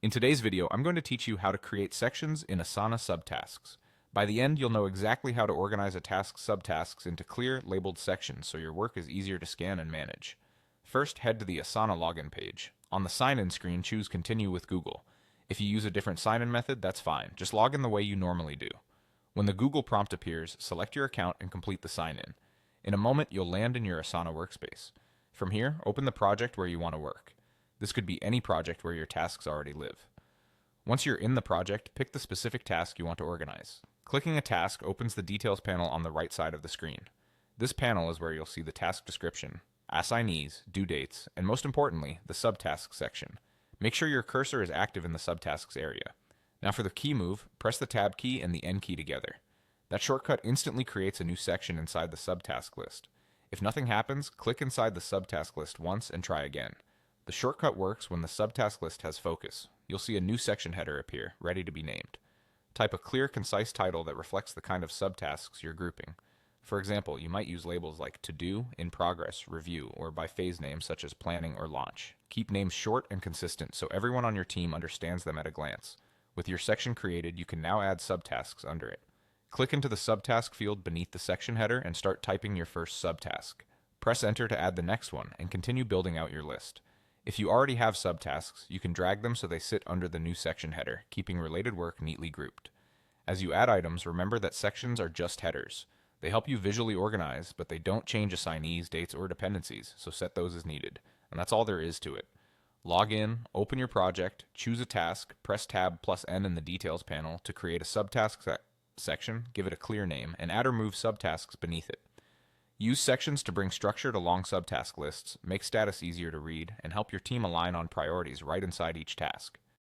In today's video, I'm going to teach you how to create sections in Asana Subtasks. By the end, you'll know exactly how to organize a task's subtasks into clear, labeled sections so your work is easier to scan and manage. First, head to the Asana login page. On the sign-in screen, choose Continue with Google. If you use a different sign-in method, that's fine. Just log in the way you normally do. When the Google prompt appears, select your account and complete the sign-in. In a moment, you'll land in your Asana workspace. From here, open the project where you want to work. This could be any project where your tasks already live. Once you're in the project, pick the specific task you want to organize. Clicking a task opens the details panel on the right side of the screen. This panel is where you'll see the task description, assignees, due dates, and most importantly, the subtasks section. Make sure your cursor is active in the subtasks area. Now for the key move, press the Tab key and the N key together. That shortcut instantly creates a new section inside the subtask list. If nothing happens, click inside the subtask list once and try again. The shortcut works when the subtask list has focus. You'll see a new section header appear, ready to be named. Type a clear, concise title that reflects the kind of subtasks you're grouping. For example, you might use labels like To Do, In Progress, Review, or by phase names such as Planning or Launch. Keep names short and consistent so everyone on your team understands them at a glance. With your section created, you can now add subtasks under it. Click into the subtask field beneath the section header and start typing your first subtask. Press Enter to add the next one and continue building out your list. If you already have subtasks, you can drag them so they sit under the new section header, keeping related work neatly grouped. As you add items, remember that sections are just headers. They help you visually organize, but they don't change assignees, dates, or dependencies, so set those as needed. And that's all there is to it. Log in, open your project, choose a task, press Tab plus N in the Details panel to create a subtask section, give it a clear name, and add or move subtasks beneath it. Use sections to bring structure to long subtask lists, make status easier to read, and help your team align on priorities right inside each task.